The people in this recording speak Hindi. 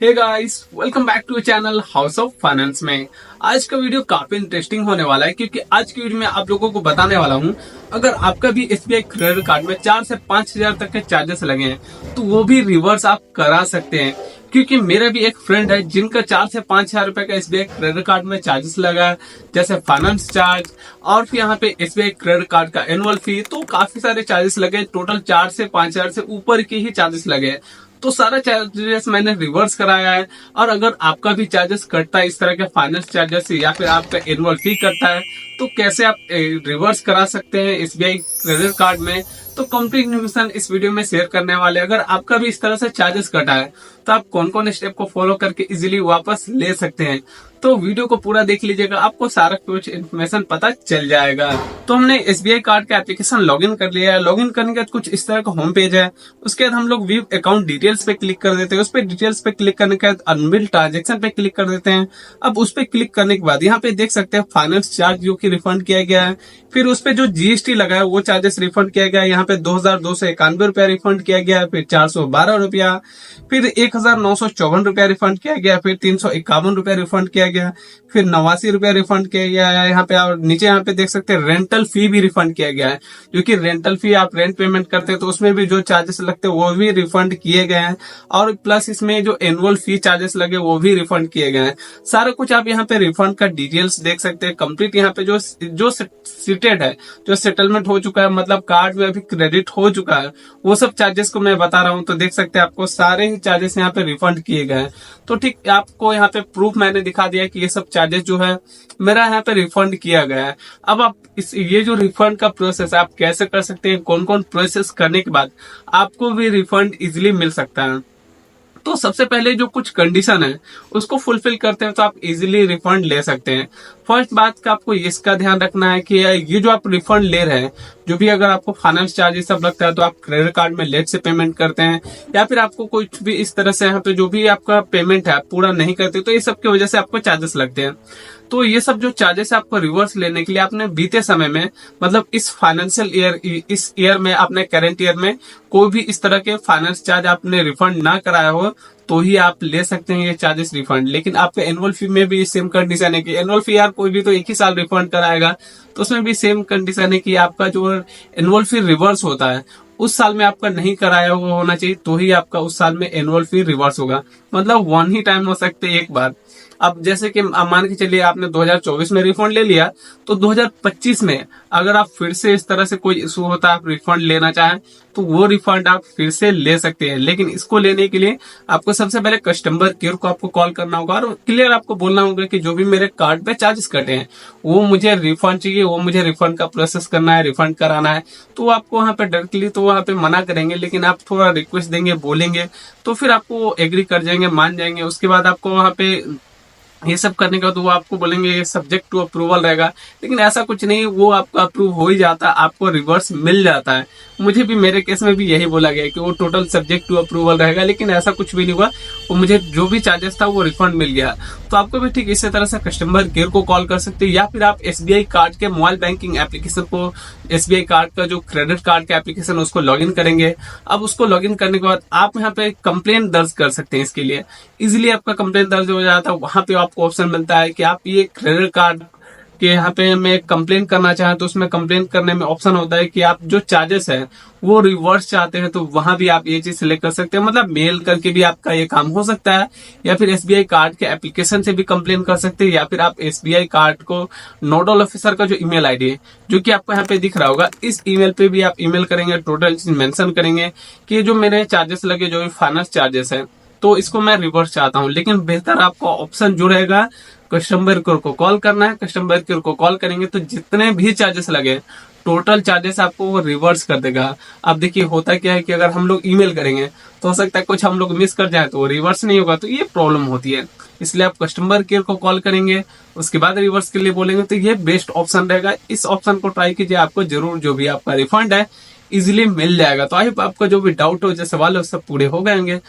Hey guys, welcome back to channel house of finance में। आज का वीडियो काफी इंटरेस्टिंग होने वाला है क्योंकि आज की वीडियो में आप लोगों को बताने वाला हूं, अगर आपका भी एसबीआई क्रेडिट कार्ड में 4 से 5 हजार तक के चार्जेस लगे हैं तो वो भी रिवर्स आप करा सकते हैं। क्योंकि मेरा भी एक फ्रेंड है जिनका 4 से 5 हजार रुपए का एसबीआई क्रेडिट कार्ड में चार्जेस लगा है, जैसे फाइनेंस चार्ज और फिर यहाँ पे एसबीआई क्रेडिट कार्ड का एनुअल फी, तो काफी सारे चार्जेस लगे। टोटल 4 से 5 हजार से ऊपर के ही चार्जेस लगे। तो सारा चार्जेस मैंने रिवर्स कराया है। और अगर आपका भी चार्जेस कटता है इस तरह के फाइनेंस चार्जेस या फिर आपका एनुअल फी कटता है तो कैसे आप रिवर्स करा सकते हैं एसबीआई क्रेडिट कार्ड में, तो कंप्लीट इन्फॉर्मेशन इस वीडियो में शेयर करने वाले। अगर आपका भी इस तरह से चार्जेस कटा है तो आप कौन कौन स्टेप को फॉलो करके इजीली वापस ले सकते हैं, तो वीडियो को पूरा देख लीजिएगा, आपको सारा कुछ इन्फॉर्मेशन पता चल जाएगा। तो हमने एसबीआई कार्ड का एप्लीकेशन लॉगिन कर लिया है। लॉगिन करने के बाद कुछ इस तरह का होम पेज है। उसके बाद हम लोग व्यू अकाउंट डिटेल्स पे क्लिक कर देते हैं। उस पे डिटेल्स पे क्लिक करने के बाद अनबिल ट्रांजेक्शन पे क्लिक कर देते हैं। अब उस पे क्लिक करने के बाद यहाँ पे देख सकते हैं फाइनेंस चार्ज जो की रिफंड किया गया है। फिर उस पे जो जीएसटी लगा है वो चार्जेस रिफंड किया गया है। यहाँ पे 2291 रुपया रिफंड किया गया है, फिर 412 रुपया, फिर 1954 रुपया रिफंड किया गया, फिर 351 रुपया रिफंड किया गया, फिर 89 रुपया रिफंड किया गया है यहाँ पे। और नीचे यहाँ पे देख सकते हैं रेंटल फी भी रिफंड किया गया है, जो कि रेंटल फी आप रेंट पेमेंट करते हैं तो उसमें भी जो चार्जेस लगते हैं वो भी रिफंड किए गए हैं। और प्लस इसमें जो एनुअल फी चार्जेस लगे वो भी रिफंड किए गए हैं। सारा कुछ आप यहाँ पे रिफंड का डिटेल्स देख सकते हैं। कंप्लीट यहाँ पे जो सीटेड है, जो सेटलमेंट हो चुका है, मतलब कार्ड में अभी क्रेडिट हो चुका है, वो सब चार्जेस को मैं बता रहा हूँ। तो देख सकते हैं आपको सारे ही चार्जेस यहाँ पे रिफंड किए गए हैं। तो ठीक आपको यहाँ पे प्रूफ मैंने दिखा दिया कि ये सब चार्जेस जो है मेरा यहाँ पे रिफंड किया गया है। अब आप ये जो रिफंड का प्रोसेस आप कैसे कर सकते हैं, कौन कौन प्रोसेस करने के बाद आपको भी रिफंड इजिली मिल सकता है। तो सबसे पहले जो कुछ कंडीशन है उसको फुलफिल करते हैं तो आप इजीली रिफंड ले सकते हैं। फर्स्ट बात का आपको इसका ध्यान रखना है कि ये जो आप रिफंड ले रहे हैं, जो भी अगर आपको फाइनेंस चार्जेस सब लगता है तो आप क्रेडिट कार्ड में लेट से पेमेंट करते हैं या फिर आपको कुछ भी इस तरह से यहाँ पे जो भी आपका पेमेंट है आप पूरा नहीं करते तो ये सब की वजह से आपको चार्जेस लगते हैं। तो ये सब जो चार्जेस आपको रिवर्स लेने के लिए आपने बीते समय में, मतलब इस फाइनेंशियल ईयर, इस ईयर में, अपने करेंट ईयर में कोई भी इस तरह के फाइनेंस चार्ज आपने रिफंड ना कराया हो तो ही आप ले सकते हैं ये चार्जेस रिफंड। लेकिन आपके एनुअल फी में भी सेम कंडीशन है कि एनुअल फी यार कोई भी तो एक ही साल रिफंड कराएगा, तो उसमें भी सेम कंडीशन है कि आपका जो एनुअल फी रिवर्स होता है उस साल में आपका नहीं कराया हुआ होना चाहिए तो ही आपका उस साल में एनुअल फी रिवर्स होगा। मतलब वन ही टाइम हो सकते है, एक बार। अब जैसे कि मान के चलिए आपने 2024 में रिफंड ले लिया तो 2025 में अगर आप फिर से इस तरह से कोई इशू होता है, आप रिफंड लेना चाहें तो वो रिफंड आप फिर से ले सकते हैं। लेकिन इसको लेने के लिए आपको सबसे पहले कस्टमर केयर को आपको कॉल करना होगा और क्लियर आपको बोलना होगा कि जो भी मेरे कार्ड पे चार्जेस कटे हैं वो मुझे रिफंड चाहिए, वो मुझे रिफंड का प्रोसेस करना है, रिफंड कराना है। तो आपको वहाँ पे डायरेक्टली तो वहाँ पे मना करेंगे, लेकिन आप थोड़ा रिक्वेस्ट देंगे, बोलेंगे तो फिर आपको एग्री कर जाएंगे, मान जाएंगे। उसके बाद आपको वहाँ पे ये सब करने का तो वो आपको बोलेंगे ये सब्जेक्ट टू अप्रूवल रहेगा, लेकिन ऐसा कुछ नहीं, वो आपका अप्रूव हो ही जाता है, आपको रिवर्स मिल जाता है। मुझे भी मेरे केस में भी यही बोला गया कि वो टोटल सब्जेक्ट टू अप्रूवल रहेगा, लेकिन ऐसा कुछ भी नहीं हुआ। वो मुझे जो भी चार्जेस था वो रिफंड मिल गया। तो आपको भी ठीक इसी तरह से कस्टमर केयर को कॉल कर सकते हैं या फिर आप एसबीआई कार्ड के मोबाइल बैंकिंग एप्लीकेशन को, एसबीआई कार्ड का जो क्रेडिट कार्ड का एप्लीकेशन उसको लॉग इन करेंगे। अब उसको लॉग इन करने के बाद आप यहाँ पे कंप्लेन दर्ज कर सकते हैं। इसके लिए इजिली आपका कंप्लेन दर्ज हो जाता है। वहां पे आपको ऑप्शन मिलता है कि आप ये क्रेडिट कार्ड के यहाँ पे मैं कंप्लेन करना चाहें तो उसमें कंप्लेन करने में ऑप्शन होता है कि आप जो चार्जेस है वो रिवर्स चाहते हैं तो वहां भी आप ये चीज सिलेक्ट कर सकते हैं। मतलब मेल करके भी आपका ये काम हो सकता है या फिर एसबीआई कार्ड के एप्लीकेशन से भी कंप्लेन कर सकते हैं या फिर आप एसबीआई कार्ड को नोडल ऑफिसर का जो ईमेल आईडी है जो कि आपको यहाँ पे दिख रहा होगा, इस ईमेल पे भी आप ईमेल करेंगे, टोटल चीज मेंशन करेंगे कि जो मेरे चार्जेस लगे, जो फाइनेंस चार्जेस है, तो इसको मैं रिवर्स चाहता हूँ। लेकिन बेहतर आपका ऑप्शन जो रहेगा कस्टमर केयर को कॉल करना है। कस्टमर केयर को कॉल करेंगे तो जितने भी चार्जेस लगे टोटल चार्जेस आपको वो रिवर्स कर देगा। अब देखिए होता क्या है कि अगर हम लोग ईमेल करेंगे तो हो सकता है कुछ हम लोग मिस कर जाए तो वो रिवर्स नहीं होगा, तो ये प्रॉब्लम होती है। इसलिए आप कस्टमर केयर को कॉल करेंगे, उसके बाद रिवर्स के लिए बोलेंगे तो ये बेस्ट ऑप्शन रहेगा। इस ऑप्शन को ट्राई कीजिए, आपको जरूर जो भी आपका रिफंड है इजिली मिल जाएगा। तो आई होप आपका जो भी डाउट हो, जो सवाल है, सब पूरे हो गएंगे।